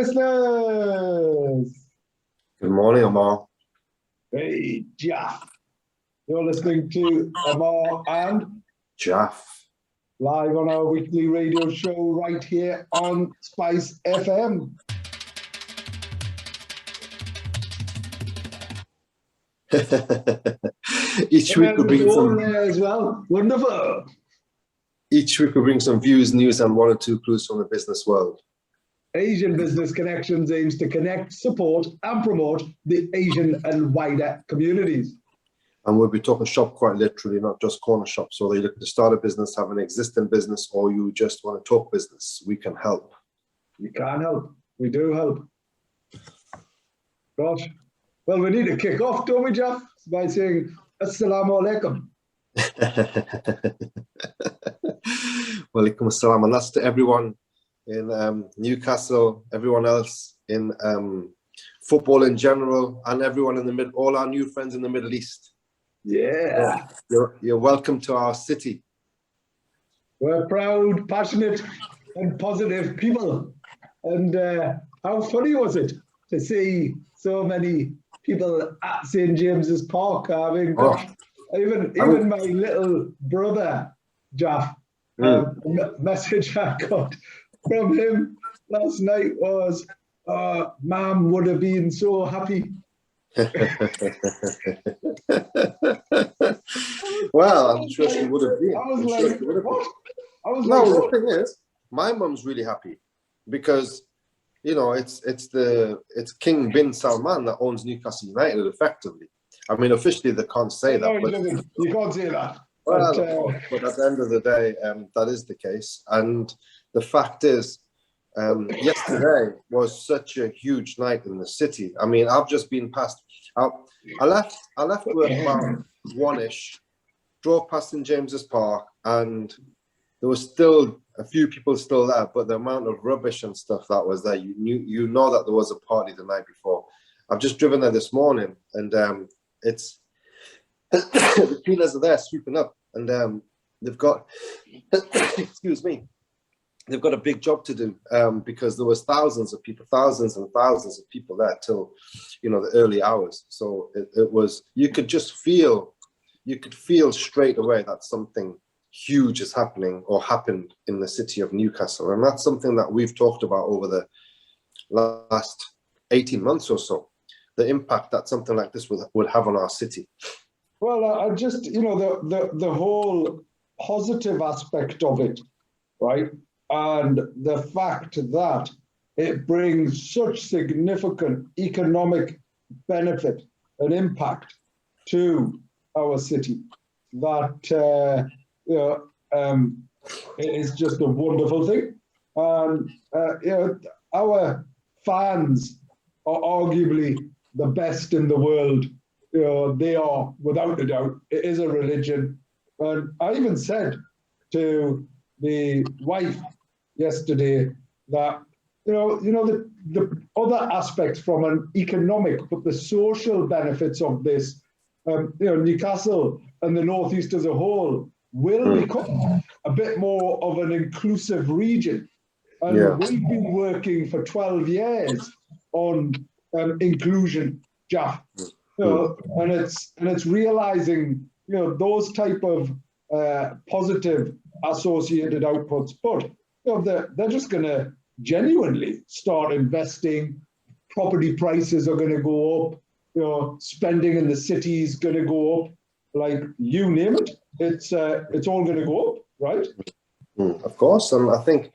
listeners. Good morning, Ammar. Hey, Jalf. You're listening to Ammar and Jalf. live on our weekly radio show right here on Spice FM. Each week we bring some there as well. Wonderful. Each week we bring some views, news, and one or two clues from the business world. Asian Business Connections aims to connect, support, and promote the Asian and wider communities. And we'll be talking shop quite literally, not just corner shops. So they're looking to start a business, have an existing business, or you just want to talk business. We can help. We can help. We do help. Gosh. Well, we need to kick off, don't we, Jeff? By saying Assalamu alaikum. Walaikum assalam. And that's to everyone in Newcastle, everyone else in football in general, and everyone in the middle, all our new friends in the Middle East. Yeah. You're welcome to our city. We're proud, passionate, and positive people. And how funny was it to see so many people at St. James's Park? I mean, gosh, even my little brother, Jalf, message I got from him last night was, Mom would have been so happy. Well, I'm sure she would have been. I was like, what? The thing is, my mum's really happy because, you know, it's King bin Salman that owns Newcastle United effectively. I mean, officially they can't say that. No, but you can't say that. Well, but at the end of the day, that is the case. And the fact is, yesterday was such a huge night in the city. I mean, I've just been past. I left work about 1-ish, drove past St. James's Park, and there was still a few people still there. But the amount of rubbish and stuff that was there, you know that there was a party the night before. I've just driven there this morning, and it's the cleaners are there sweeping up, and they've got excuse me. They've got a big job to do because there was thousands and thousands of people there till, you know, the early hours. So it was, you could feel straight away that something huge is happening or happened in the city of Newcastle. And that's something that we've talked about over the last 18 months or so, the impact that something like this would have on our city. Well, I just, you know, the whole positive aspect of it, right? And the fact that it brings such significant economic benefit and impact to our city that, it is just a wonderful thing. And, our fans are arguably the best in the world. You know, they are, without a doubt. It is a religion. And I even said to the wife yesterday that the other aspects from an economic, but the social benefits of this, Newcastle and the Northeast as a whole will become a bit more of an inclusive region. And we've been working for 12 years on inclusion, Jalf. And it's realizing, those type of positive associated outputs, but they're just going to genuinely start investing. Property prices are going to go up. Spending in the city is going to go up. Like, you name it, it's all going to go up, right? Of course, and I think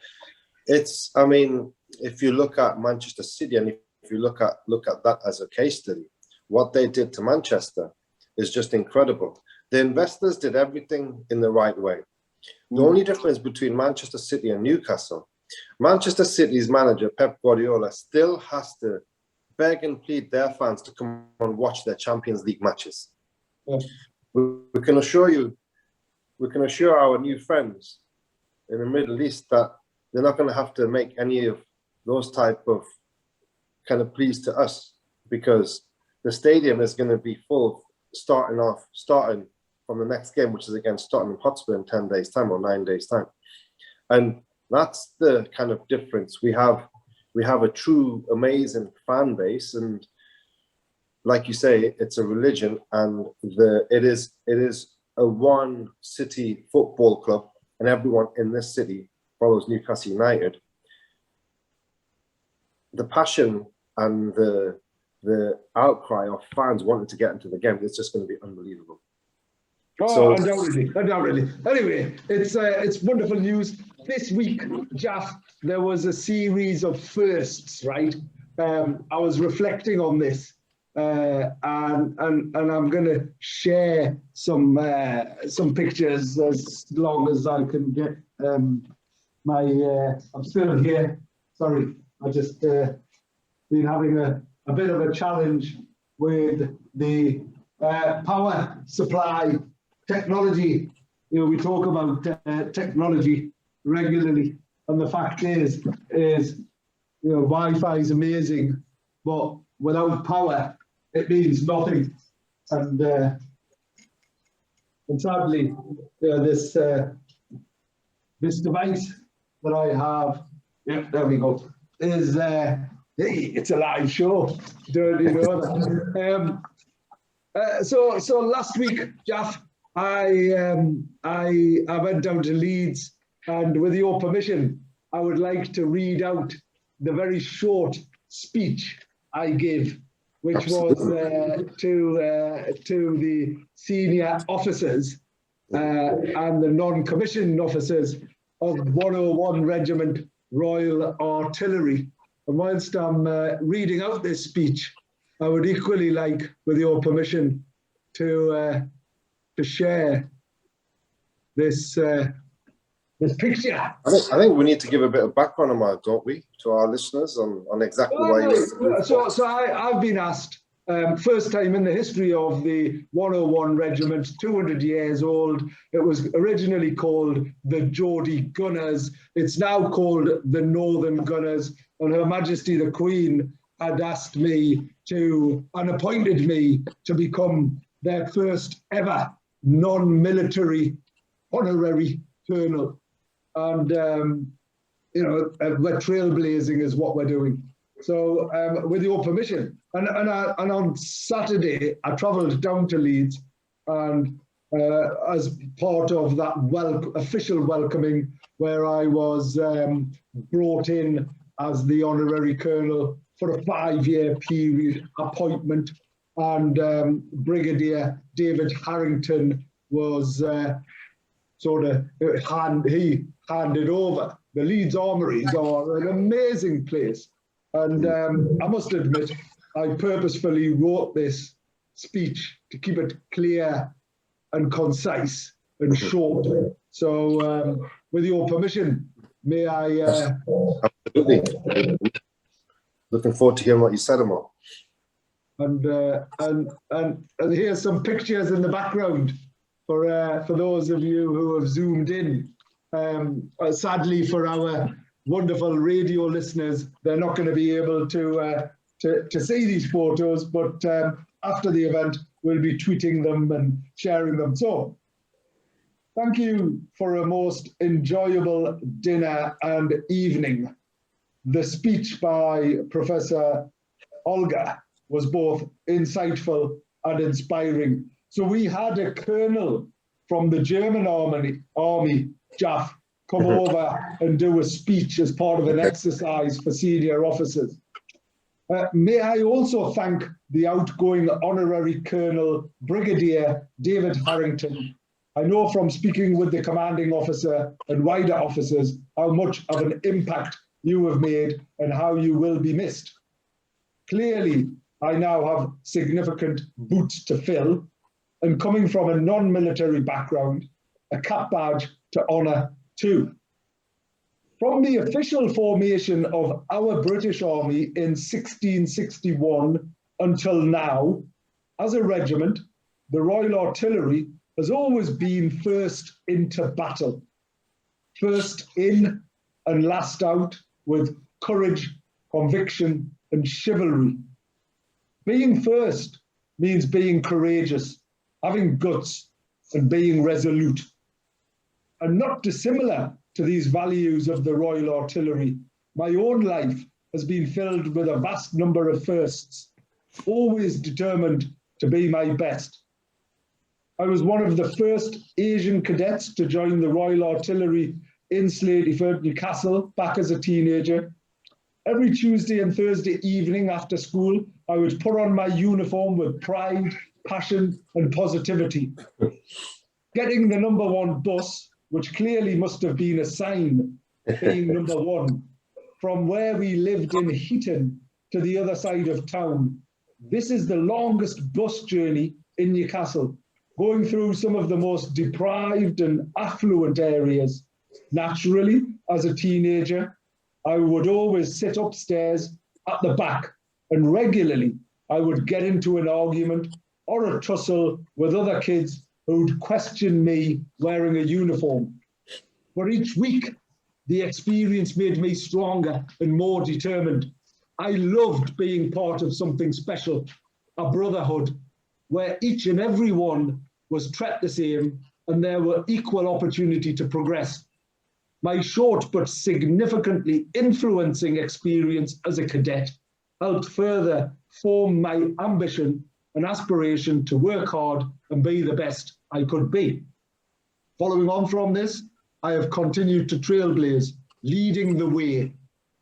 if you look at Manchester City, and if you look at that as a case study, what they did to Manchester is just incredible. The investors did everything in the right way. The only difference between Manchester City and Newcastle, Manchester City's manager, Pep Guardiola, still has to beg and plead their fans to come and watch their Champions League matches. Yeah. We can assure our new friends in the Middle East that they're not going to have to make any of those type of kind of pleas to us, because the stadium is going to be full starting from the next game, which is against Tottenham Hotspur in 10 days' time or 9 days' time. And that's the kind of difference. We have we have a true amazing fan base, and like you say, it's a religion, and it is a one city football club, and everyone in this city follows Newcastle United. The passion and the outcry of fans wanting to get into the game is just going to be unbelievable. Oh, So, undoubtedly. Anyway, it's wonderful news. This week, Jalf, there was a series of firsts, right? I was reflecting on this, and I'm going to share some pictures as long as I can get my. I'm still here. Sorry, I just been having a bit of a challenge with the power supply technology. You know, we talk about technology regularly, and the fact is, you know, Wi-Fi is amazing, but without power, it means nothing. And sadly, you know, this device that I have, yeah, there we go, is it's a live show. Don't you know that? So last week, Jalf, I went down to Leeds, and with your permission, I would like to read out the very short speech I gave, which was to the senior officers and the non-commissioned officers of 101 Regiment Royal Artillery. And whilst I'm reading out this speech, I would equally like, with your permission, to share this picture. I think we need to give a bit of background, Ammar, don't we, to our listeners on exactly why. So I've been asked, first time in the history of the 101 Regiment, 200 years old. It was originally called the Geordie Gunners. It's now called the Northern Gunners. And Her Majesty the Queen had asked me and appointed me to become their first ever non-military honorary colonel. And, you know, we're trailblazing is what we're doing. So with your permission, and on Saturday, I travelled down to Leeds, and as part of that official welcoming, where I was brought in as the honorary colonel for a 5-year period appointment, and Brigadier David Harrington was he handed over. The Leeds Armories are an amazing place. And I must admit, I purposefully wrote this speech to keep it clear and concise and short. So with your permission, may I... Absolutely. Looking forward to hearing what you said, Ammar. And here's some pictures in the background for those of you who have zoomed in. Sadly, for our wonderful radio listeners, they're not going to be able to see these photos, but after the event, we'll be tweeting them and sharing them. So, thank you for a most enjoyable dinner and evening. The speech by Professor Olga was both insightful and inspiring. So we had a colonel from the German army, Jalf, come over and do a speech as part of an exercise for senior officers. May I also thank the outgoing honorary colonel, Brigadier David Harrington. I know from speaking with the commanding officer and wider officers how much of an impact you have made and how you will be missed. Clearly, I now have significant boots to fill, and coming from a non-military background, a cap badge to honour too. From the official formation of our British Army in 1661 until now, as a regiment, the Royal Artillery has always been first into battle, first in and last out with courage, conviction, and chivalry. Being first means being courageous, having guts, and being resolute. And not dissimilar to these values of the Royal Artillery, my own life has been filled with a vast number of firsts, always determined to be my best. I was one of the first Asian cadets to join the Royal Artillery in Slateyford, Newcastle, back as a teenager. Every Tuesday and Thursday evening after school, I would put on my uniform with pride, passion, and positivity. Getting the #1 bus, which clearly must have been a sign, being #1, from where we lived in Heaton to the other side of town. This is the longest bus journey in Newcastle, going through some of the most deprived and affluent areas. Naturally, as a teenager, I would always sit upstairs at the back, and regularly I would get into an argument or a tussle with other kids who'd question me wearing a uniform. But each week, the experience made me stronger and more determined. I loved being part of something special, a brotherhood, where each and every one was treated the same and there were equal opportunity to progress. My short but significantly influencing experience as a cadet helped further form my ambition and aspiration to work hard and be the best I could be. Following on from this, I have continued to trailblaze, leading the way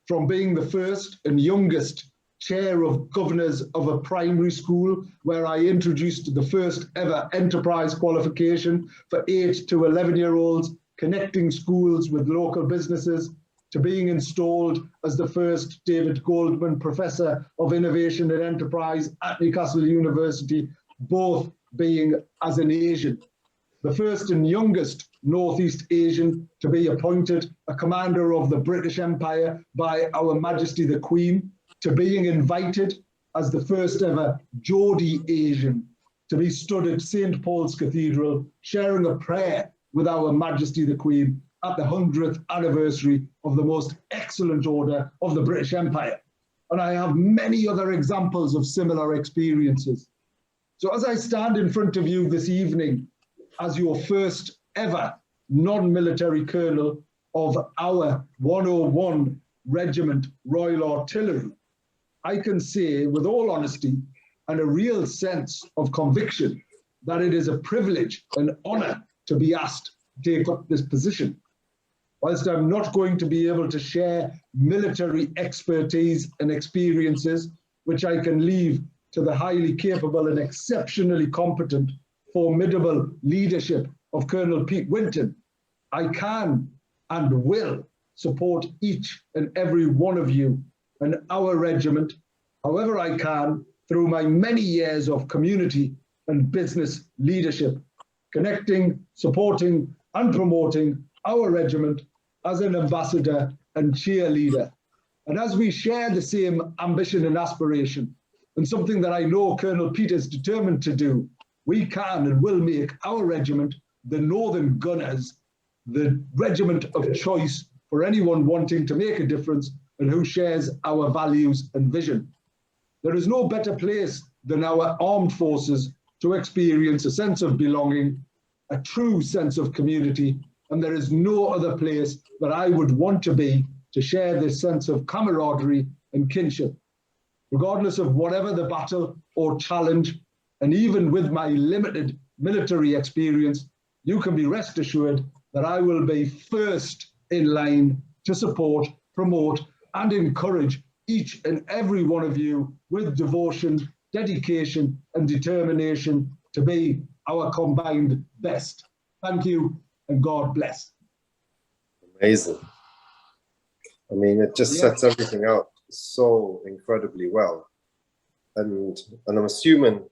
from being the first and youngest chair of governors of a primary school, where I introduced the first ever enterprise qualification for 8 to 11-year-olds, connecting schools with local businesses, to being installed as the first David Goldman Professor of Innovation and Enterprise at Newcastle University, both being as an Asian. The first and youngest Northeast Asian to be appointed a commander of the British Empire by Our Majesty the Queen, to being invited as the first ever Geordie Asian to be stood at St. Paul's Cathedral, sharing a prayer with Our Majesty the Queen at the 100th anniversary of the most excellent order of the British Empire. And I have many other examples of similar experiences. So as I stand in front of you this evening as your first ever non-military colonel of our 101 Regiment Royal Artillery, I can say with all honesty and a real sense of conviction that it is a privilege and honour to be asked to take up this position. Whilst I'm not going to be able to share military expertise and experiences, which I can leave to the highly capable and exceptionally competent, formidable leadership of Colonel Pete Winton, I can and will support each and every one of you and our regiment, however I can, through my many years of community and business leadership, connecting, supporting and promoting our regiment as an ambassador and cheerleader. And as we share the same ambition and aspiration, and something that I know Colonel Pete is determined to do, we can and will make our regiment, the Northern Gunners, the regiment of choice for anyone wanting to make a difference and who shares our values and vision. There is no better place than our armed forces to experience a sense of belonging, a true sense of community, and there is no other place that I would want to be to share this sense of camaraderie and kinship. Regardless of whatever the battle or challenge, and even with my limited military experience, you can be rest assured that I will be first in line to support, promote, and encourage each and every one of you with devotion, dedication, and determination to be our combined best. Thank you, and God bless. Amazing. I mean, it just sets everything out so incredibly well. And I'm assuming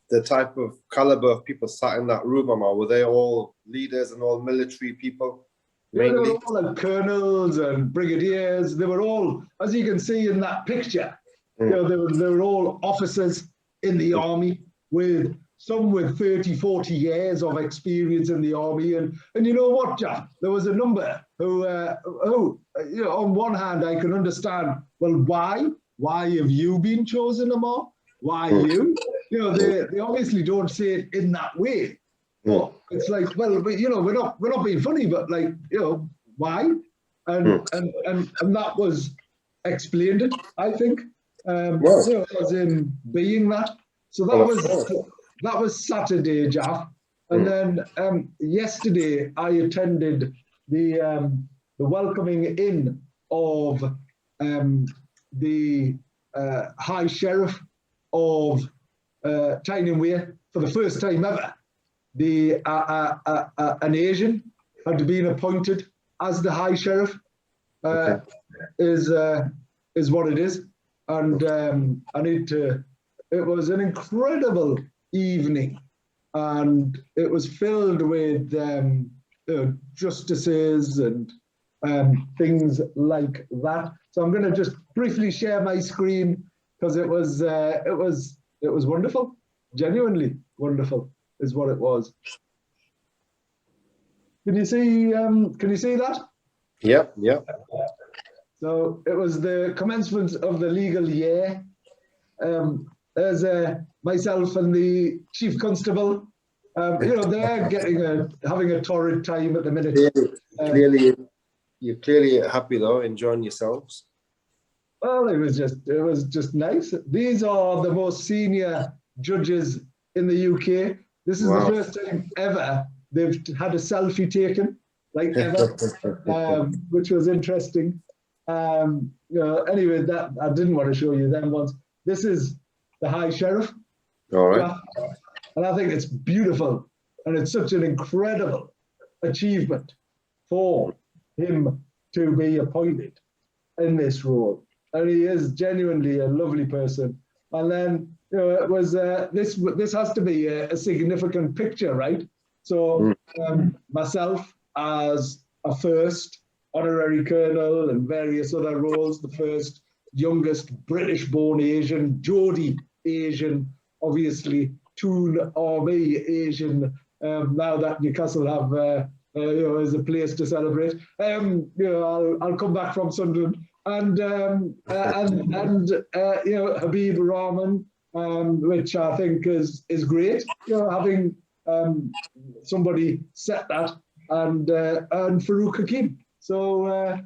the type of caliber of people sat in that room, Ammar, were they all leaders and all military people? Yeah, they were all like colonels and brigadiers. They were all, as you can see in that picture, you know, they were all officers in the army, with some with 30, 40 years of experience in the army. And you know what, Jack? There was a number who, you know, on one hand, I can understand, well, why? Why have you been chosen, Ammar? Why you? You know, they obviously don't say it in that way. But it's like, well, you know, we're not being funny, but like, you know, why? And that was explained it, I think. Well, You know, as in being that. So that was Saturday, Jaff. And then yesterday I attended the welcoming in of the High Sheriff of Tyne Wear for the first time ever. An Asian had been appointed as the High Sheriff. Is what it is, and it was an incredible evening, and it was filled with justices and things like that. So I'm going to just briefly share my screen because it was wonderful, genuinely wonderful is what it was. Can you see that? Yep, yep. So it was the commencement of the legal year. There's myself and the chief constable. You know, they're having a torrid time at the minute. You're clearly happy though, enjoying yourselves. Well, it was just nice. These are the most senior judges in the UK. This is the first time ever they've had a selfie taken, like ever, which was interesting. You know, anyway, that I didn't want to show you them ones. This is the High Sheriff. All right. And I think it's beautiful, and it's such an incredible achievement for him to be appointed in this role. And he is genuinely a lovely person. And then, you know, it was this has to be a significant picture, right? So myself as a first honorary colonel and various other roles, the first youngest British-born Asian, Geordie Asian, obviously Toon Army Asian. Now that Newcastle have you know, as a place to celebrate. You know, I'll come back from Sunderland, and you know, Habib Rahman, which I think is great. You know, having somebody set that, and Farouk Hakim. So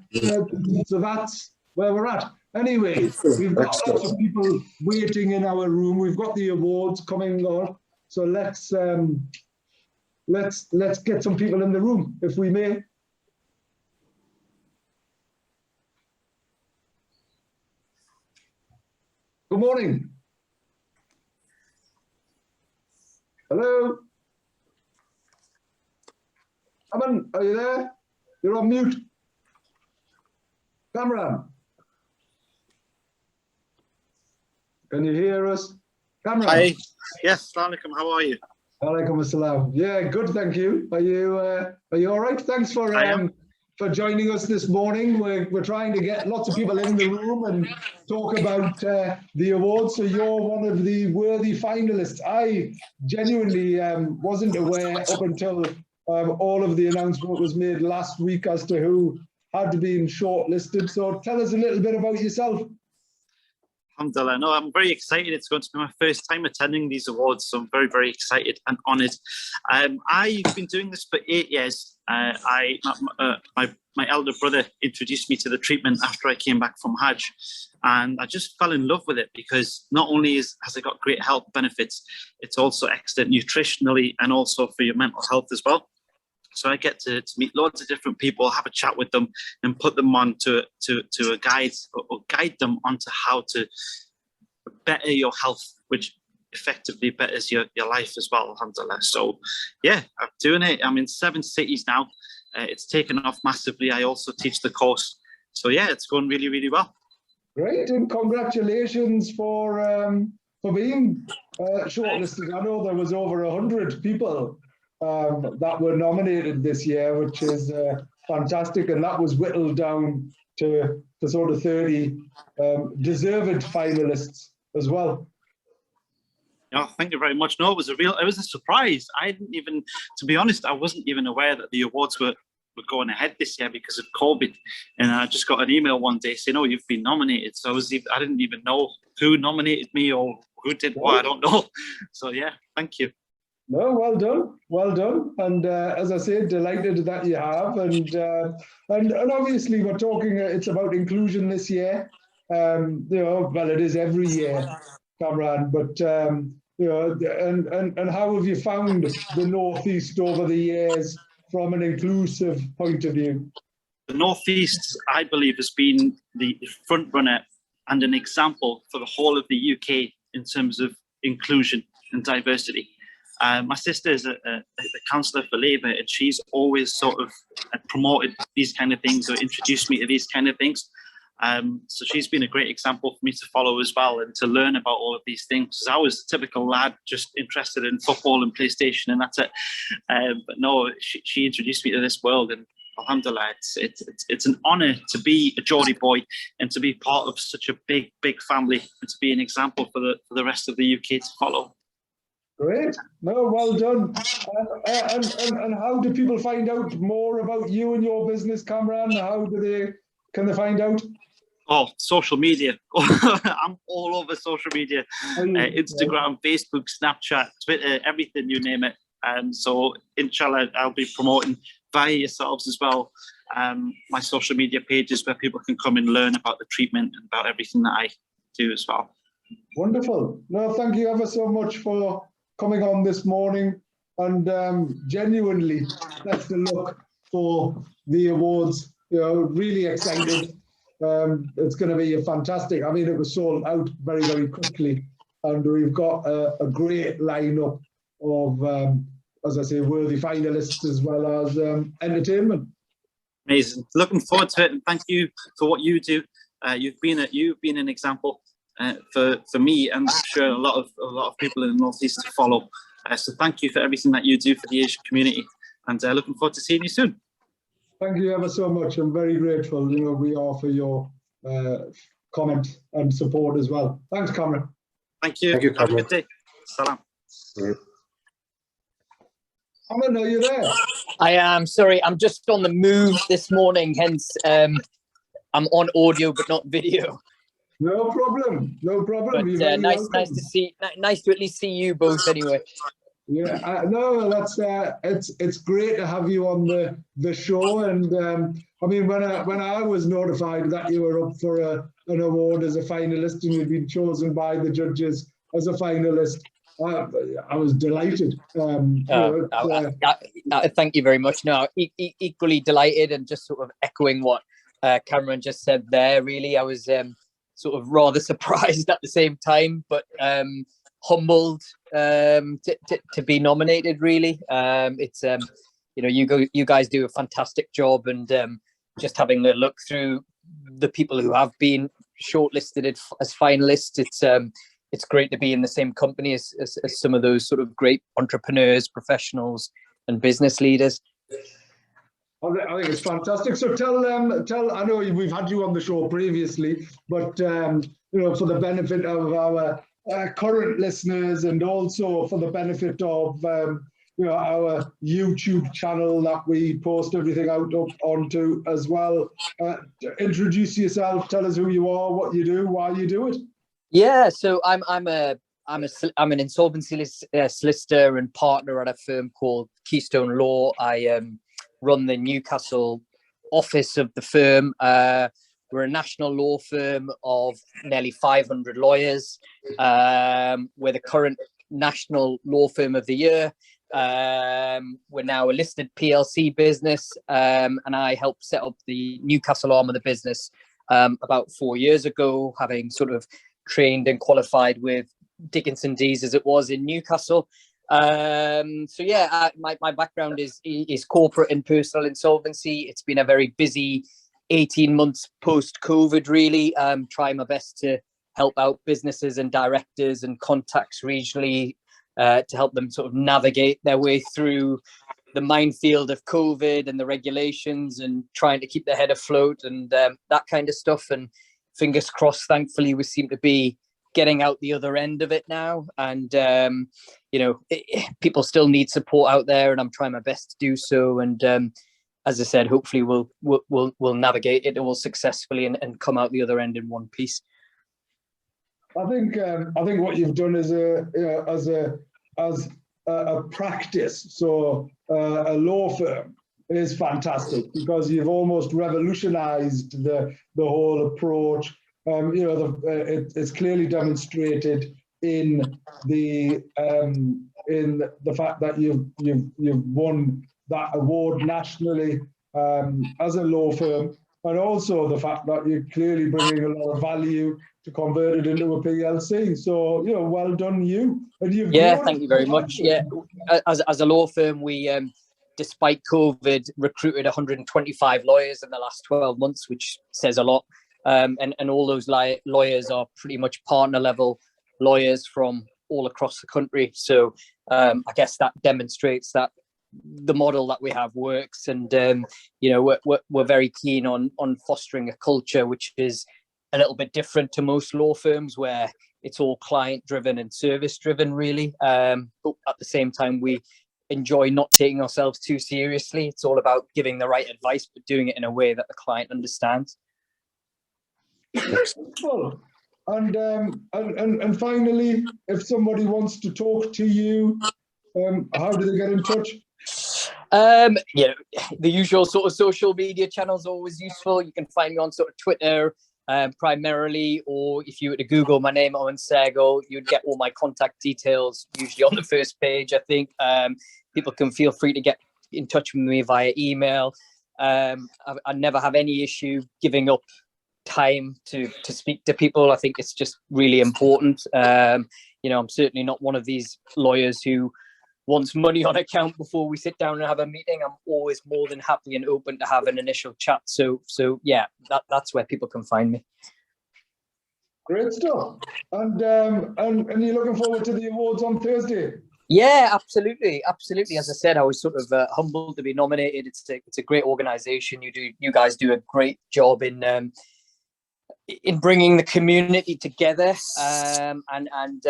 so that's where we're at. Anyway, we've got lots of people waiting in our room. We've got the awards coming on, so let's get some people in the room, if we may. Good morning. Hello. Aman, are you there? You're on mute. Kamran. Can you hear us? Kamran. Hi. Yes, Assalamu alaikum. How are you? Alaikum assalam. Yeah, good, thank you. Are you all right? Thanks for joining us this morning. We're trying to get lots of people in the room and talk about the awards. So you're one of the worthy finalists. I genuinely wasn't aware up until all of the announcement was made last week as to who had been shortlisted. So tell us a little bit about yourself. Alhamdulillah. No, I'm very excited. It's going to be my first time attending these awards, so I'm very, very excited and honoured. I've been doing this for 8 years. My elder brother introduced me to the treatment after I came back from Hajj, and I just fell in love with it because not only has it got great health benefits, it's also excellent nutritionally and also for your mental health as well. So I get to meet loads of different people, have a chat with them, and put them on to a guide or guide them onto how to better your health, which effectively betters your life as well, alhamdulillah. So yeah, I'm doing it. I'm in 7 cities now. It's taken off massively. I also teach the course. So yeah, it's going really, really well. Great, and congratulations for being shortlisted. I know there was over 100 people that were nominated this year, which is fantastic, and that was whittled down to sort of 30 deserved finalists as well. Oh, thank you very much. No, it was a surprise. I didn't even, to be honest, I wasn't even aware that the awards were going ahead this year because of COVID. And I just got an email one day saying, "Oh, you've been nominated." So I didn't even know who nominated me or who did what. I don't know. So yeah, thank you. No, well done, well done. And as I said, delighted that you have. And obviously we're talking, it's about inclusion this year. Well, it is every year, Cameron, but and how have you found the Northeast over the years from an inclusive point of view? The Northeast, I believe, has been the front runner and an example for the whole of the UK in terms of inclusion and diversity. My sister is a councillor for Labour, and she's always sort of promoted these kind of things or introduced me to these kind of things. So she's been a great example for me to follow as well, and to learn about all of these things. Because I was a typical lad, just interested in football and PlayStation, and that's it. But no, she introduced me to this world, and alhamdulillah, it's an honour to be a Geordie boy and to be part of such a big family, and to be an example for the rest of the UK to follow. Great. No, well done. And how do people find out more about you and your business, Cameron? Can they find out? Oh, social media. I'm all over social media. Instagram, Facebook, Snapchat, Twitter, everything, you name it. So inshallah, I'll be promoting via yourselves as well my social media pages where people can come and learn about the treatment and about everything that I do as well. Wonderful. No, thank you ever so much for coming on this morning, and genuinely best of luck for the awards. Really excited. It's going to be fantastic. I mean, it was sold out very quickly, and we've got a great lineup of, as I say, worthy finalists as well as entertainment. Amazing. Looking forward to it, and thank you for what you do. You've been an example for me, and I'm sure a lot of people in the Northeast to follow. So thank you for everything that you do for the Asian community, and looking forward to seeing you soon. Thank you ever so much. I'm very grateful. We are for your comment and support as well. Thanks, Cameron. Thank you. Thank you, Cameron. Have a good day. Salam. Cameron, are you there? I am. Sorry, I'm just on the move this morning, hence I'm on audio but not video. No problem. No problem. But, nice to at least see you both anyway. Yeah, no, that's it's great to have you on the show. And I mean, when I was notified that you were up for an award as a finalist and you'd been chosen by the judges as a finalist, I was delighted. Thank you very much. No, equally delighted, and just sort of echoing what Cameron just said there. Really, I was sort of rather surprised at the same time, but humbled to be nominated. Really, it's you guys do a fantastic job, and just having a look through the people who have been shortlisted as finalists, it's great to be in the same company as some of those sort of great entrepreneurs, professionals, and business leaders. I think it's fantastic. So tell. I know we've had you on the show previously, but for the benefit of our current listeners, and also for the benefit of our YouTube channel that we post everything out onto as well. Introduce yourself. Tell us who you are, what you do, why you do it. Yeah, so I'm an insolvency solicitor and partner at a firm called Keystone Law. I run the Newcastle office of the firm. We're a national law firm of nearly 500 lawyers. We're the current National Law Firm of the Year. We're now a listed PLC business, and I helped set up the Newcastle arm of the business about 4 years ago, having sort of trained and qualified with Dickinson Dees as it was in Newcastle. So yeah, my background is corporate and personal insolvency. It's been a very busy 18 months post-COVID, really. Trying my best to help out businesses and directors and contacts regionally to help them sort of navigate their way through the minefield of COVID and the regulations, and trying to keep their head afloat and that kind of stuff. And fingers crossed, thankfully, we seem to be getting out the other end of it now. And people still need support out there, and I'm trying my best to do so. And as I said, hopefully we'll navigate it all successfully and come out the other end in one piece. I think what you've done is as a practice. So a law firm is fantastic, because you've almost revolutionized the whole approach It's clearly demonstrated in the fact that you've won that award nationally as a law firm, and also the fact that you're clearly bringing a lot of value to convert it into a PLC. So, well done you. And you've thank you very much. Yeah, as a law firm, we, despite COVID, recruited 125 lawyers in the last 12 months, which says a lot. And all those lawyers are pretty much partner level lawyers from all across the country. So I guess that demonstrates that the model that we have works. And we're very keen on fostering a culture which is a little bit different to most law firms, where it's all client driven and service driven, really. But at the same time, we enjoy not taking ourselves too seriously. It's all about giving the right advice, but doing it in a way that the client understands. Well, and finally, if somebody wants to talk to you, how do they get in touch? The usual sort of social media channels are always useful. You can find me on sort of Twitter primarily, or if you were to Google my name, Owen Sergo, you'd get all my contact details usually on the first page, I think. People can feel free to get in touch with me via email. I never have any issue giving up time to speak to people. I think it's just really important. I'm certainly not one of these lawyers who wants money on account before we sit down and have a meeting. I'm always more than happy and open to have an initial chat. So yeah, that's where people can find me. Great stuff. And you're looking forward to the awards on Thursday? Yeah, absolutely. As I said, I was sort of humbled to be nominated. It's a great organisation. You guys do a great job in bringing the community together, and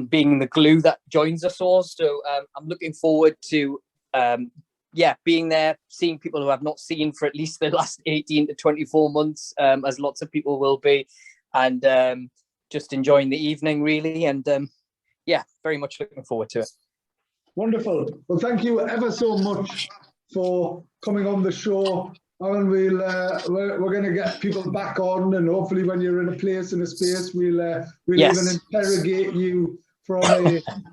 being the glue that joins us all. So I'm looking forward to being there, seeing people who I've not seen for at least the last 18 to 24 months, as lots of people will be, and just enjoying the evening, really. And very much looking forward to it. Wonderful. Well, thank you ever so much for coming on the show. And we're going to get people back on, and hopefully when you're in a place, in a space, we'll even interrogate you from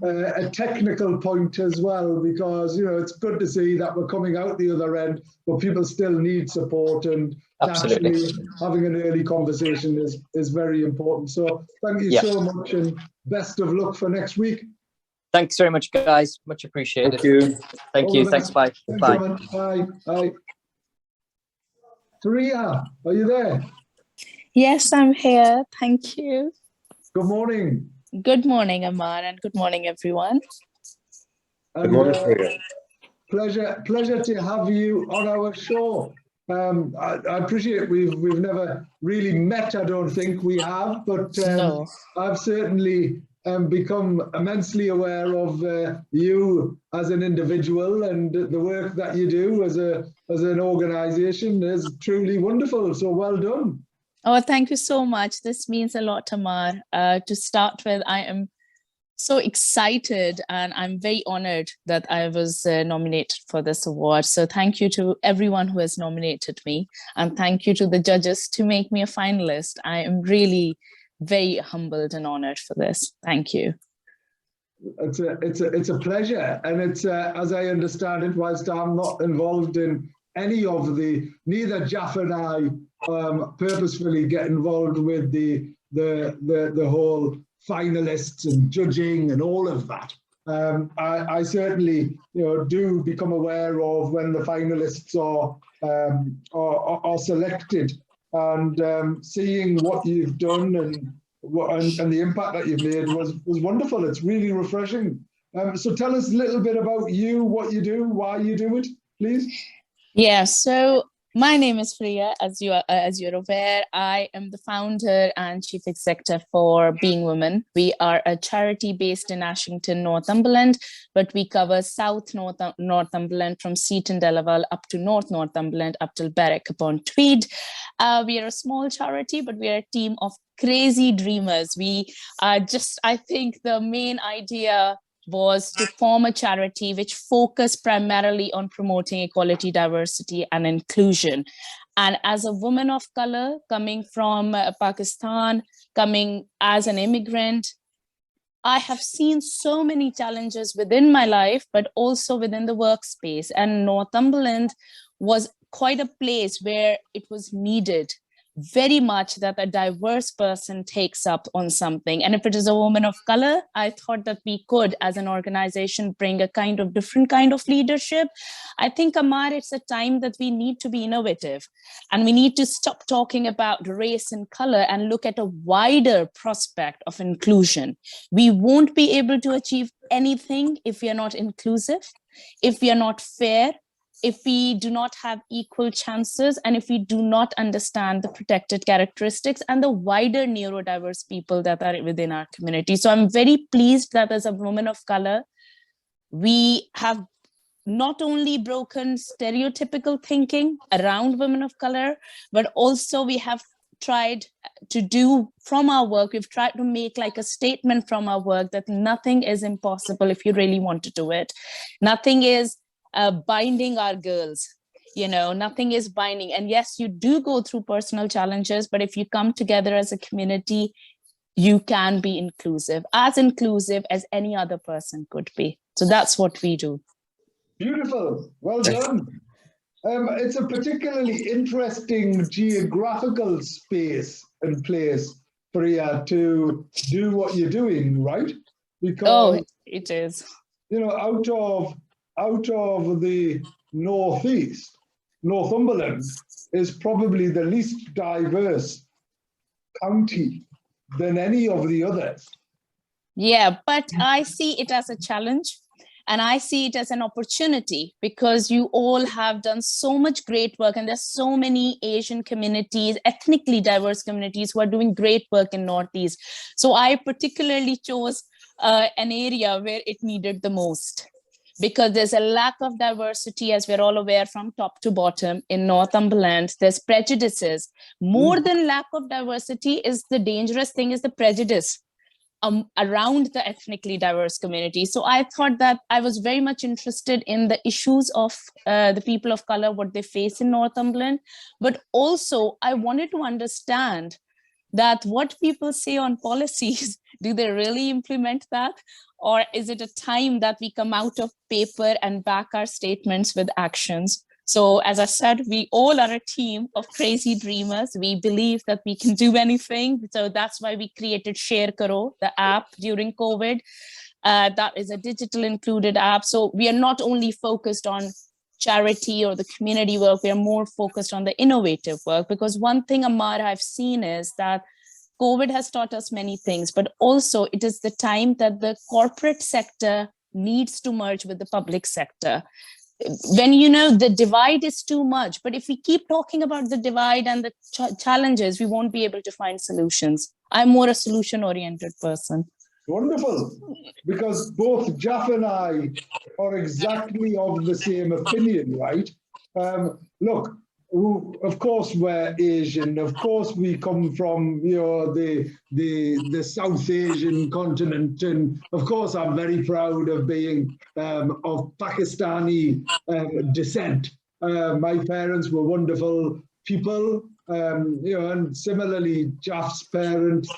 a technical point as well, because it's good to see that we're coming out the other end, but people still need support, and naturally having an early conversation is very important. So thank you so much, and best of luck for next week. Thanks very much, guys. Much appreciated. Thank you. Thanks. Bye. Bye. Priya, are you there? Yes, I'm here. Thank you. Good morning. Good morning, Ammar, and good morning, everyone. Good morning, Priya. Pleasure to have you on our show. I appreciate we've never really met. I don't think we have, but No. I've certainly become immensely aware of you as an individual, and the work that you do as an organization is truly wonderful. So well done. Oh, thank you so much. This means a lot, Ammar. To start with, I am so excited, and I'm very honored that I was nominated for this award. So thank you to everyone who has nominated me, and thank you to the judges to make me a finalist. I am really very humbled and honored for this. Thank you. It's a pleasure, and it's as I understand it, whilst I'm not involved in any of neither Jalf and I purposefully get involved with the whole finalists and judging and all of that. I certainly do become aware of when the finalists are selected, and seeing what you've done and the impact that you've made was wonderful. It's really refreshing. So tell us a little bit about you, what you do, why you do it, please. Yeah, so my name is Priya. As you're aware, I am the founder and chief executive for Being Women. We are a charity based in Ashington, Northumberland, but we cover South Northumberland from Seaton, Delaval up to North Northumberland up till Berwick upon Tweed. We are a small charity, but we are a team of crazy dreamers. We are I think the main idea was to form a charity which focused primarily on promoting equality, diversity, and inclusion. And as a woman of color, coming from Pakistan, coming as an immigrant, I have seen so many challenges within my life, but also within the workspace. And Northumberland was quite a place where it was needed very much that a diverse person takes up on something. And if it is a woman of color, I thought that we could, as an organization, bring a kind of different kind of leadership. I think, Ammar, it's a time that we need to be innovative, and we need to stop talking about race and color and look at a wider prospect of inclusion. We won't be able to achieve anything if we are not inclusive, if we are not fair, if we do not have equal chances, and if we do not understand the protected characteristics and the wider neurodiverse people that are within our community. So I'm very pleased that as a woman of color, we have not only broken stereotypical thinking around women of color, but also we have tried to do from our work, we've tried to make like a statement from our work that nothing is impossible if you really want to do it. Nothing is binding our girls, nothing is binding. And yes, you do go through personal challenges, but if you come together as a community, you can be inclusive as any other person could be. So that's what we do. Beautiful, well done. It's a particularly interesting geographical space and place for you to do what you're doing, right? Because it is. Out of the northeast, Northumberland is probably the least diverse county than any of the others. Yeah, but I see it as a challenge, and I see it as an opportunity, because you all have done so much great work, and there's so many Asian communities, ethnically diverse communities, who are doing great work in Northeast. So I particularly chose an area where it needed the most, because there's a lack of diversity, as we're all aware, from top to bottom in Northumberland. There's prejudices. More than lack of diversity, is the dangerous thing is the prejudice around the ethnically diverse community. So I thought that I was very much interested in the issues of the people of color, what they face in Northumberland, but also I wanted to understand that what people say on policies, do they really implement that? Or is it a time that we come out of paper and back our statements with actions? So as I said, we all are a team of crazy dreamers. We believe that we can do anything. So that's why we created Share Karo, the app during COVID. That is a digital included app. So we are not only focused on charity or the community work, we are more focused on the innovative work. Because one thing, Ammar, I've seen is that COVID has taught us many things, but also it is the time that the corporate sector needs to merge with the public sector. When the divide is too much, but if we keep talking about the divide and the challenges, we won't be able to find solutions. I'm more a solution-oriented person. Wonderful, because both Jalf and I are exactly of the same opinion, right? Look, of course we're Asian. Of course we come from the South Asian continent, and of course I'm very proud of being of Pakistani descent. My parents were wonderful people, and similarly Jalf's parents.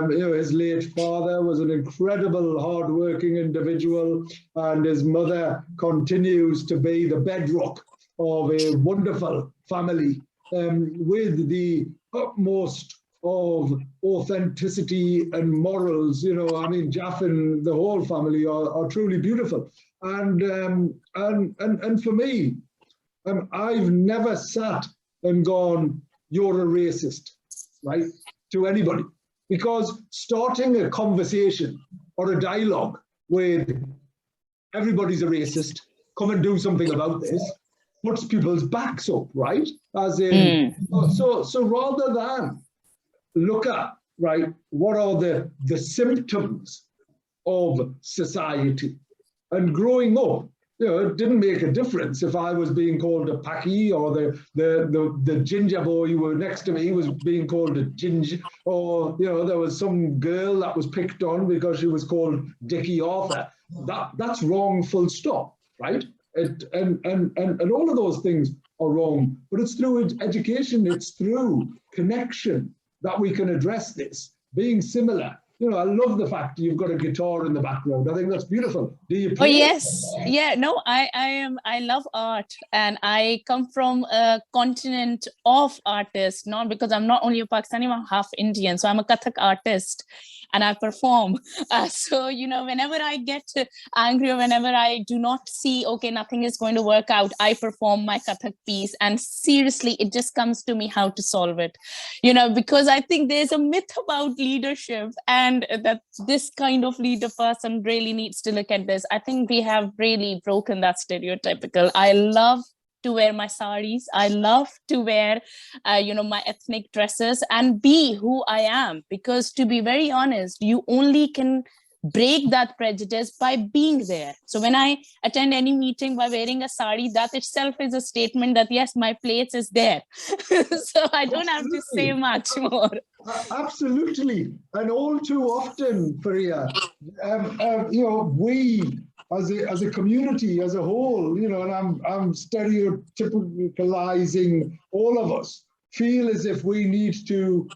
His late father was an incredible, hard-working individual, and his mother continues to be the bedrock of a wonderful family with the utmost of authenticity and morals. Jalf and the whole family are truly beautiful. And for me, I've never sat and gone, "You're a racist," right, to anybody. Because starting a conversation or a dialogue with "everybody's a racist, come and do something about this," puts people's backs up, right? As in, so rather than look at, right, what are the symptoms of society, and growing up, it didn't make a difference if I was being called a Paki, or the ginger boy who was next to me was being called a ginger, or there was some girl that was picked on because she was called Dickie Arthur. That's wrong, full stop, right? and all of those things are wrong. But it's through education, it's through connection that we can address this. Being similar. You know, I love the fact you've got a guitar in the background. I think that's beautiful. Do you play? Oh yes, yeah. No, I love art, and I come from a continent of artists. Not because I'm not only a Pakistani, I'm half Indian, so I'm a Kathak artist, and I perform. So you know, whenever I get angry or whenever I do not see, okay, nothing is going to work out, I perform my Kathak piece, and seriously, it just comes to me how to solve it. You know, because I think there's a myth about leadership, and that this kind of leader person really needs to look at this. I think we have really broken that stereotypical. I love to wear my saris. I love to wear, you know, my ethnic dresses and be who I am. Because to be very honest, you only can break that prejudice by being there. So when I attend any meeting by wearing a sari, that itself is a statement that yes, my place is there. So I don't have to say much more. Absolutely, and all too often, Faria, you know, we as a community as a whole, you know, and I'm stereotypicalizing all of us, feel as if we need to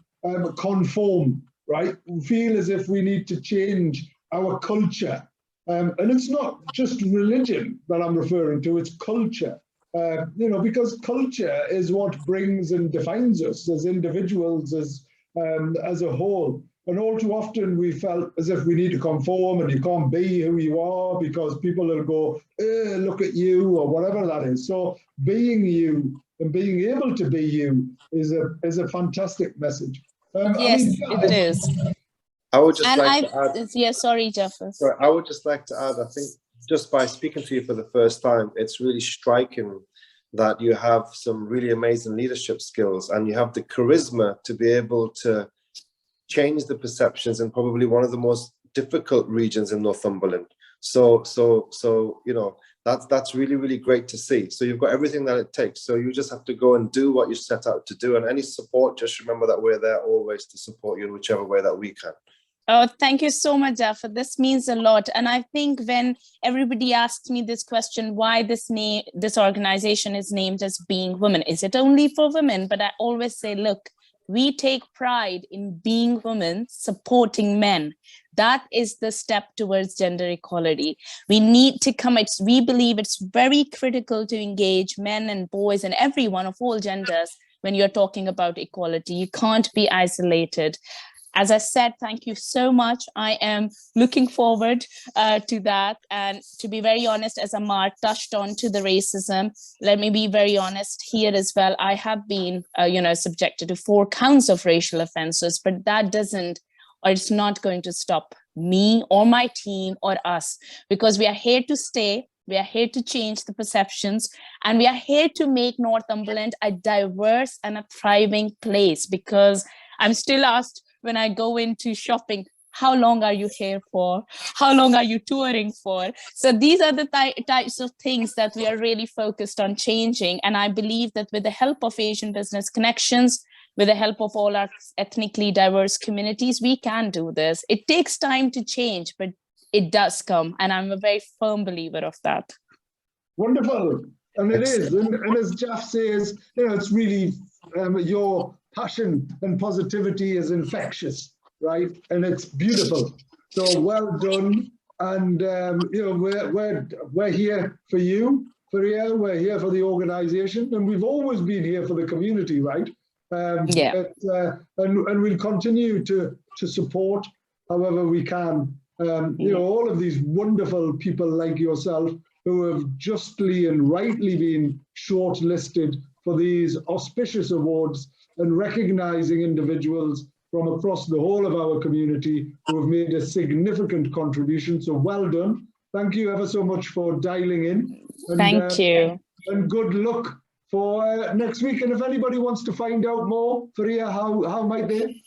conform, right? Feel as if we need to change our culture, and it's not just religion that I'm referring to; it's culture. You know, because culture is what brings and defines us as individuals, as a whole. And all too often we felt as if we need to conform and you can't be who you are because people will go, look at you, or whatever that is. So being you and being able to be you is a fantastic message. Yes, it is. I would just And like to add. Yeah, sorry, Jafar. Sorry, I would just like to add, I think just by speaking to you for the first time, it's really striking that you have some really amazing leadership skills and you have the charisma to be able to change the perceptions in probably one of the most difficult regions in Northumberland. So you know, that's really, really great to see. So you've got everything that it takes. So you just have to go and do what you set out to do. And any support, just remember that we're there always to support you in whichever way that we can. Oh, thank you so much, Jafar. This means a lot. And I think when everybody asks me this question, why this organization is named as Being Women, is it only for women? But I always say, look, we take pride in being women, supporting men. That is the step towards gender equality. We need to we believe it's very critical to engage men and boys and everyone of all genders when you're talking about equality. You can't be isolated. As I said, thank you so much. I am looking forward to that. And to be very honest, as Ammar touched on to the racism, let me be very honest here as well. I have been, subjected to 4 counts of racial offenses, but that doesn't, or it's not going to stop me or my team or us, because we are here to stay. We are here to change the perceptions, and we are here to make Northumberland a diverse and a thriving place. Because I'm still asked, when I go into shopping, how long are you here for? How long are you touring for? So these are the types of things that we are really focused on changing. And I believe that with the help of Asian Business Connections, with the help of all our ethnically diverse communities, we can do this. It takes time to change, but it does come. And I'm a very firm believer of that. Wonderful. And it is. And as Jaff says, it's really your passion and positivity is infectious, right? And it's beautiful. So well done. And we're here for you, Faria. We're here for the organization, and we've always been here for the community, right? Yeah. And we'll continue to support however we can. All of these wonderful people like yourself who have justly and rightly been shortlisted for these auspicious awards, and recognizing individuals from across the whole of our community who have made a significant contribution. So well done. Thank you ever so much for dialing in. And, thank you. And good luck for next week. And if anybody wants to find out more, Faria, how might they?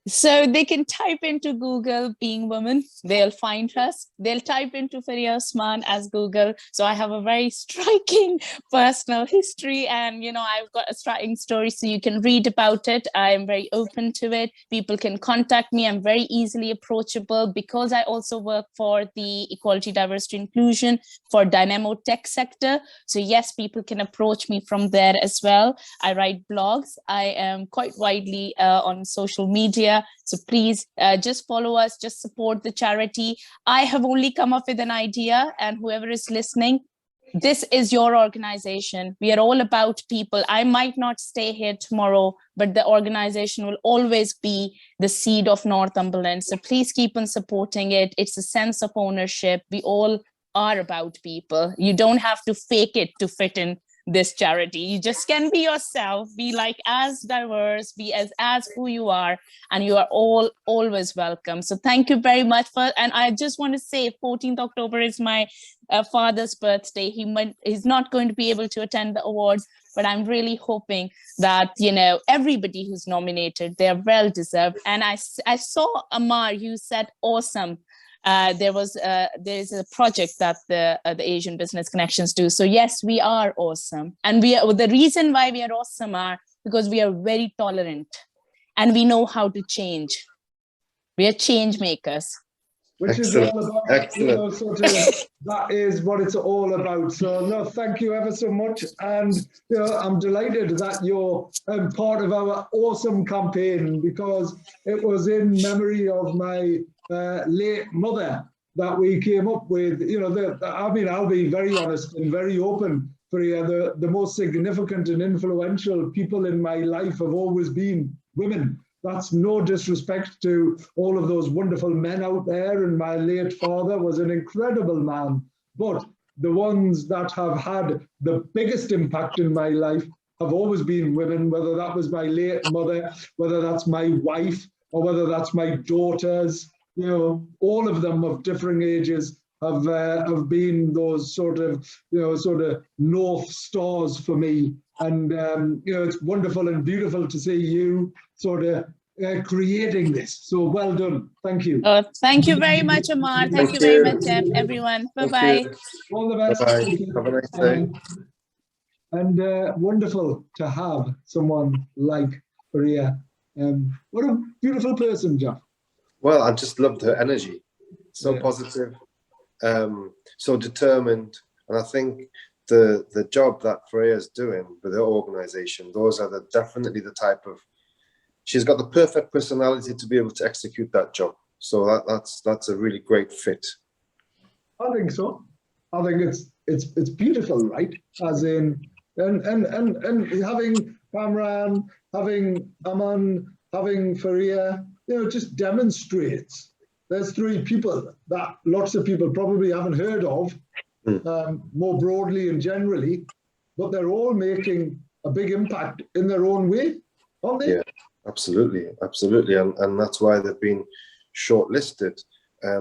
So they can type into Google being woman, they'll find us. They'll type into Faria Usman as Google. So I have a very striking personal history, and I've got a striking story, so you can read about it. I am very open to it. People can contact me. I'm very easily approachable because I also work for the Equality, Diversity, Inclusion for Dynamo Tech sector. So yes, people can approach me from there as well. I write blogs. I am quite widely on social media. So please just follow us, just support the charity. I have only come up with an idea, and whoever is listening, this is your organization. We are all about people. I might not stay here tomorrow, but the organization will always be the seed of Northumberland. So please keep on supporting it. It's a sense of ownership. We all are about people. You don't have to fake it to fit in this charity. You just can be yourself, be like as diverse, be as who you are, and you are all always welcome. So thank you very much and I just want to say 14th October is my father's birthday. He's not going to be able to attend the awards, but I'm really hoping that everybody who's nominated, they're well deserved. And I saw Ammar, you said awesome. There's a project that the Asian Business Connections do. So yes, we are awesome, and the reason why we are awesome are because we are very tolerant, and we know how to change. We are change makers. Which Excellent. is all about, Excellent. that is what it's all about. So no, thank you ever so much. And I'm delighted that you're part of our awesome campaign, because it was in memory of my late mother that we came up with. I'll be very honest and very open for you. The most significant and influential people in my life have always been women. That's no disrespect to all of those wonderful men out there, and my late father was an incredible man. But the ones that have had the biggest impact in my life have always been women, whether that was my late mother, whether that's my wife, or whether that's my daughters. All of them of differing ages have been those sort of north stars for me. And it's wonderful and beautiful to see you creating this. So well done. Thank you. Thank you very much, Ammar. Thank you very much, everyone. Bye-bye. All the best. Bye-bye. Have a nice day. And wonderful to have someone like Faria. What a beautiful person, Jeff. Well, I just loved her energy. So positive, so determined. And I think the job that Freya's doing with her organization, those are definitely the type of, she's got the perfect personality to be able to execute that job. So that's a really great fit. I think so. I think it's beautiful, right? As in, and having Kamran, having Aman, having Faria, just demonstrates there's three people that lots of people probably haven't heard of, more broadly and generally, but they're all making a big impact in their own way, aren't they? Yeah, absolutely. And that's why they've been shortlisted,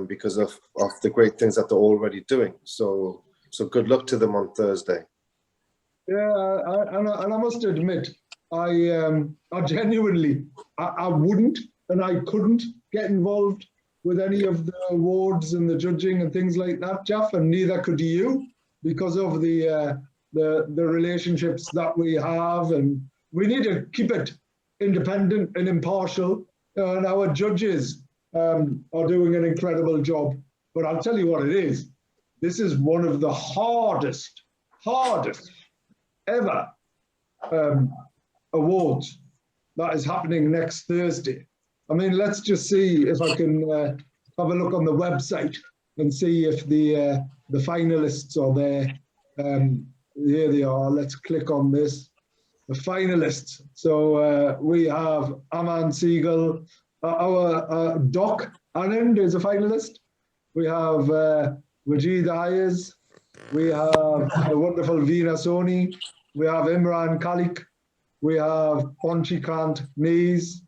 because of the great things that they're already doing. So good luck to them on Thursday. Yeah, and I must admit, I genuinely, I wouldn't and I couldn't get involved with any of the awards and the judging and things like that, Jeff, and neither could you, because of the relationships that we have, and we need to keep it independent and impartial. And our judges are doing an incredible job. But I'll tell you what it is. This is one of the hardest ever awards that is happening next Thursday. I mean, let's just see if I can have a look on the website and see if the finalists are there. Here they are. Let's click on this. The finalists. So we have Aman Siegel. Our Doc Anand is a finalist. We have Wajid Ayers. We have the wonderful Veena Soni. We have Imran Khalik. We have Ponchikant Nees.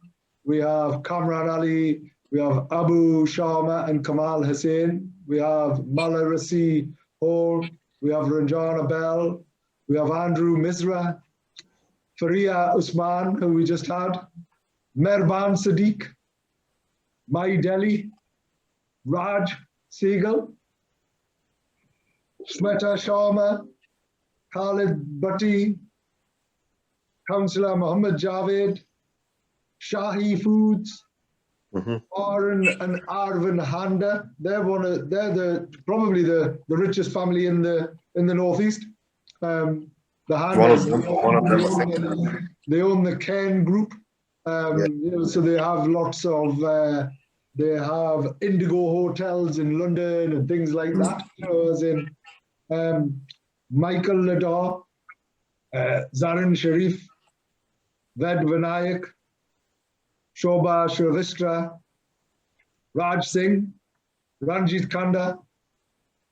We have Kamran Ali. We have Abu Sharma and Kamal Hussain. We have Malarasi Hall. We have Ranjana Bell. We have Andrew Misra. Faria Usman, who we just had. Merban Sadiq. My Delhi, Raj Segal, Shweta Sharma, Khalid Bhatti, Councillor Mohammed Javed, Shahi Foods, Arun and Arvin Handa. They're probably the richest family in the northeast. The Handas, they own the Cairn Group. So they have lots of they have Indigo hotels in London and things like that. As in Michael Ladar, Zarin Sharif, Ved Vinayak, Shobha Shrivastra, Raj Singh, Ranjit Kanda,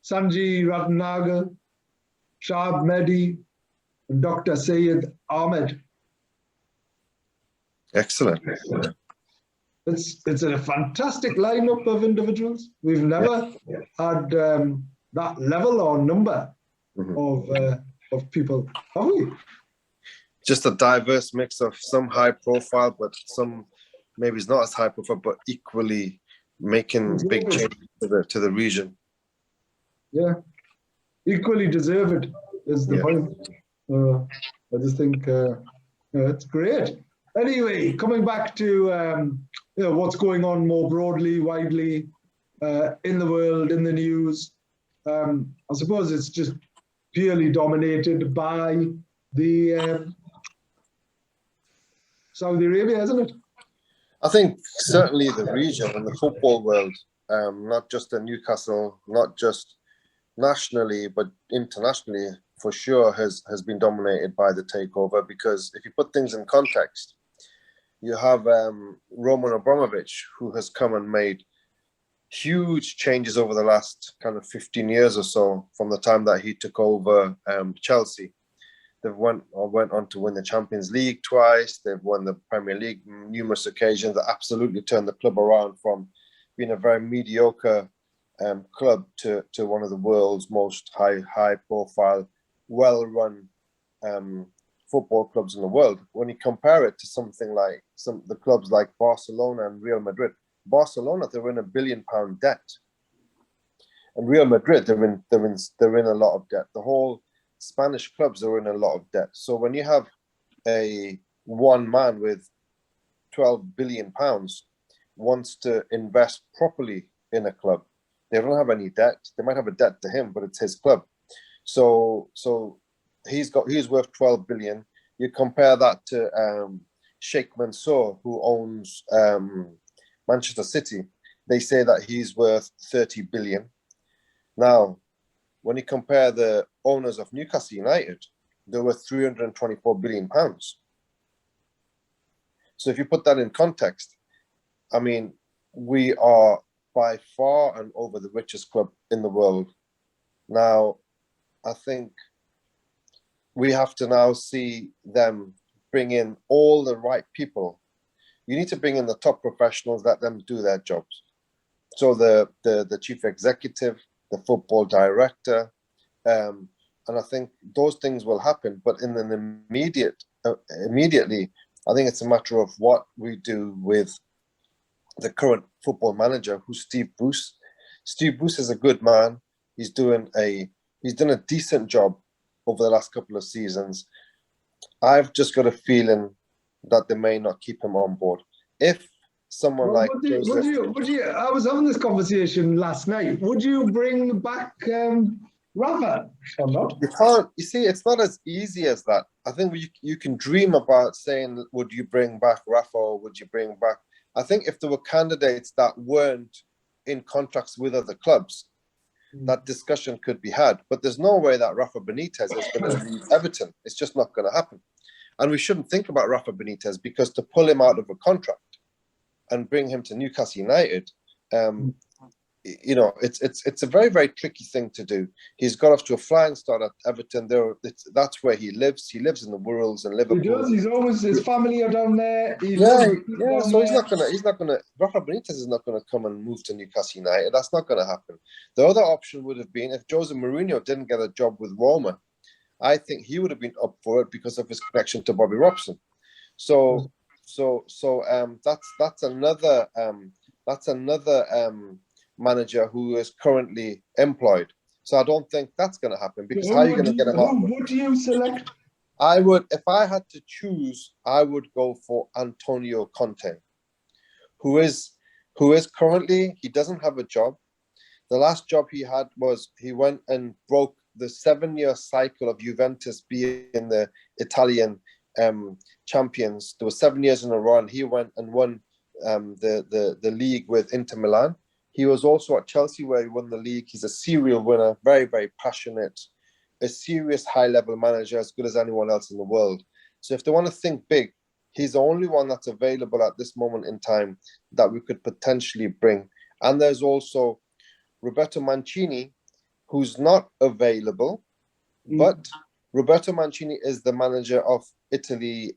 Sanjay Ratnagar, Shahab Mehdi, and Dr. Syed Ahmed. Excellent. It's a fantastic lineup of individuals. We've never had that level or number of people, have we? Just a diverse mix of some high profile, but some maybe it's not as high profile, but equally making big changes to the region. Yeah, equally deserved is the point. I just think it's great. Anyway, coming back to what's going on more broadly, widely in the world, in the news, I suppose it's just purely dominated by the Saudi Arabia, isn't it? I think certainly the region and the football world, not just in Newcastle, not just nationally, but internationally, for sure, has been dominated by the takeover. Because if you put things in context, you have Roman Abramovich, who has come and made huge changes over the last kind of 15 years or so, from the time that he took over Chelsea. They've went on to win the Champions League twice. They've won the Premier League numerous occasions. That absolutely turned the club around from being a very mediocre club to one of the world's most high profile, well-run football clubs in the world. When you compare it to something like the clubs like Barcelona and Real Madrid, Barcelona, they're in £1 billion debt, and Real Madrid, they're in a lot of debt. The whole Spanish clubs are in a lot of debt. So when you have one man with £12 billion wants to invest properly in a club, they don't have any debt. They might have a debt to him, but it's his club. So he's worth 12 billion. You compare that to Sheikh Mansour, who owns Manchester City. They say that he's worth 30 billion. Now, when you compare the owners of Newcastle United, they're worth 324 billion pounds. So if you put that in context, I mean, we are by far and over the richest club in the world. Now, I think we have to now see them bring in all the right people. You need to bring in the top professionals, let them do their jobs. So the chief executive, the football director, and I think those things will happen. But in an immediately, I think it's a matter of what we do with the current football manager, who's Steve Bruce. Steve Bruce is a good man. He's done a decent job over the last couple of seasons. I've just got a feeling that they may not keep him on board. If someone I was having this conversation last night. Would you bring back Rafa or not? You can't. You see, it's not as easy as that. I think you can dream about saying, would you bring back Rafa or would you bring back? I think if there were candidates that weren't in contracts with other clubs, that discussion could be had. But there's no way that Rafa Benitez is going to leave Everton. It's just not going to happen. And we shouldn't think about Rafa Benitez, because to pull him out of a contract and bring him to Newcastle United, it's a very, very tricky thing to do. He's got off to a flying start at Everton. That's where he lives. He lives in the Wirralls in Liverpool. He does. He's always, his family are down there. So he's not gonna. Rafa Benitez is not gonna come and move to Newcastle United. That's not gonna happen. The other option would have been if Jose Mourinho didn't get a job with Roma. I think he would have been up for it because of his connection to Bobby Robson. So that's another that's another manager who is currently employed. So I don't think that's going to happen, because how are you going to get him out? Who would you select? I would, if I had to choose, I would go for Antonio Conte, who is currently, he doesn't have a job. The last job he had was he went and broke the 7-year cycle of Juventus being the Italian champions. There were 7 years in a row, and he went and won the league with Inter Milan. He was also at Chelsea, where he won the league. He's a serial winner, very, very passionate, a serious high-level manager, as good as anyone else in the world. So if they want to think big, he's the only one that's available at this moment in time that we could potentially bring. And there's also Roberto Mancini, who's not available, but Roberto Mancini is the manager of Italy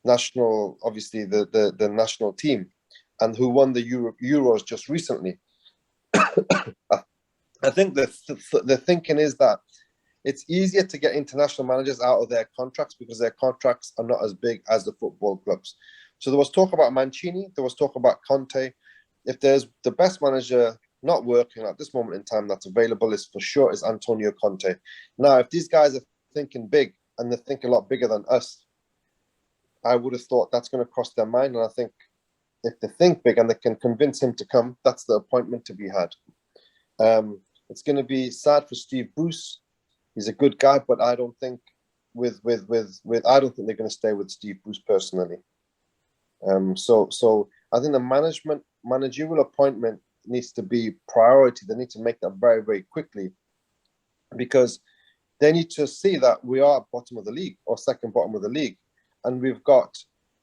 national, obviously the national team, and who won the Euros just recently. I think the thinking is that it's easier to get international managers out of their contracts because their contracts are not as big as the football clubs. So there was talk about Mancini, there was talk about Conte. If there's the best manager not working at this moment in time that's available, is for sure is Antonio Conte. Now, if these guys are thinking big and they think a lot bigger than us, I would have thought that's going to cross their mind. And I think if they think big and they can convince him to come, that's the appointment to be had. It's going to be sad for Steve Bruce. He's a good guy, but I don't think I don't think they're going to stay with Steve Bruce personally. So I think the managerial appointment needs to be priority. They need to make that very, very quickly, because they need to see that we are bottom of the league or second bottom of the league, and we've got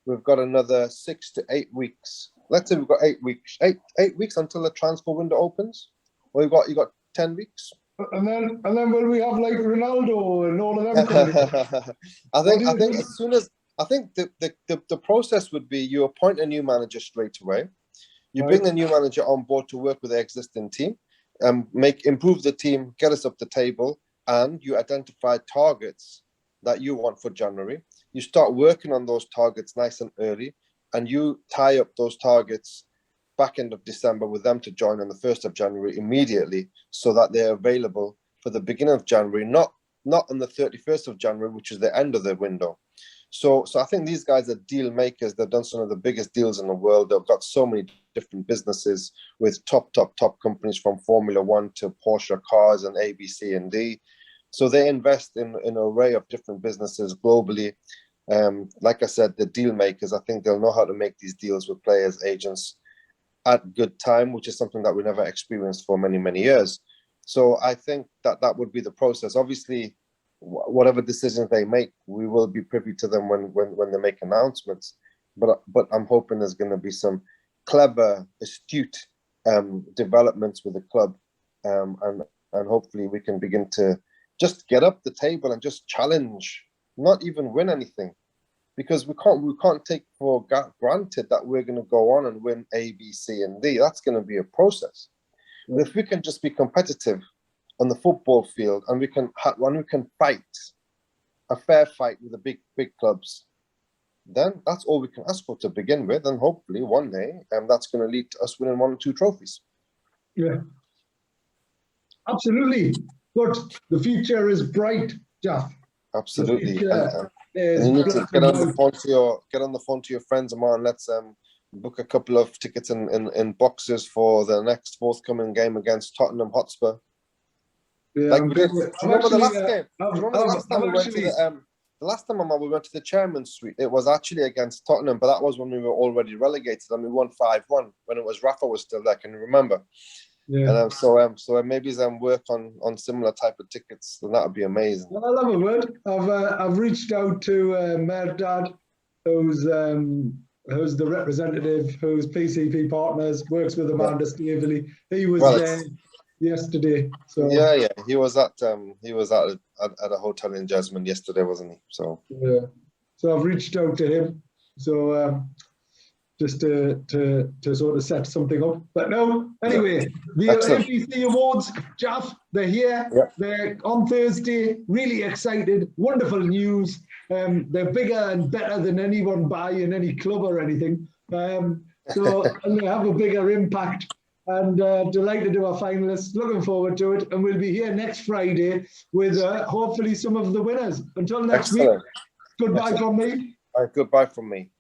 another 6 to 8 weeks. Let's say we've got 8 weeks, eight weeks until the transfer window opens. Or you got 10 weeks. And then will we have like Ronaldo and all of them coming? I think as soon as the process would be, you appoint a new manager straight away. You bring the new manager on board to work with the existing team, improve the team, get us up the table, and you identify targets that you want for January. You start working on those targets nice and early, and you tie up those targets back end of December with them to join on the 1st of January immediately, so that they're available for the beginning of January, not on the 31st of January, which is the end of the window. So I think these guys are deal makers. They've done some of the biggest deals in the world. They've got so many different businesses with top companies, from Formula One to Porsche cars and A, B, C, and D. So they invest in an array of different businesses globally. Like I said, the deal makers, I think they'll know how to make these deals with players, agents at good time, which is something that we never experienced for many, many years. So I think that would be the process. Obviously, whatever decisions they make, we will be privy to them when they make announcements. But I'm hoping there's going to be some clever, astute developments with the club, and hopefully we can begin to just get up the table and just challenge, not even win anything, because we can't take for granted that we're going to go on and win A, B, C, and D. That's going to be a process. But if we can just be competitive on the football field, and we can fight a fair fight with the big clubs, then that's all we can ask for to begin with, and hopefully one day, that's going to lead to us winning 1 or 2 trophies. Yeah, absolutely. But the future is bright, Jalf. Absolutely. And you need to get on the phone to your friends, Ammar, and let's book a couple of tickets in boxes for the next forthcoming game against Tottenham Hotspur. Yeah, like we did. Do you remember the last game? Do you remember the last time we went to the last time we went to the chairman's suite? It was actually against Tottenham, but that was when we were already relegated and we won 5-1 when it was Rafa was still there. Can you remember? Yeah. And so maybe work on similar type of tickets, and that would be amazing. Well, I love a word. I've reached out to Merdad, who's the representative, who's PCP Partners, works with Amanda Stavely. He was there yesterday. So yeah, he was at a hotel in Jasmine yesterday, wasn't he? So yeah, so I've reached out to him. So just to sort of set something up. But no, anyway, the ABC Awards, Jalf, they're here. Yeah. They're on Thursday. Really excited. Wonderful news. They're bigger and better than anyone buy in any club or anything. So and they have a bigger impact. And delighted to our finalists. Looking forward to it. And we'll be here next Friday with hopefully some of the winners. Until next week, Excellent. goodbye Excellent. from me. All right, goodbye from me.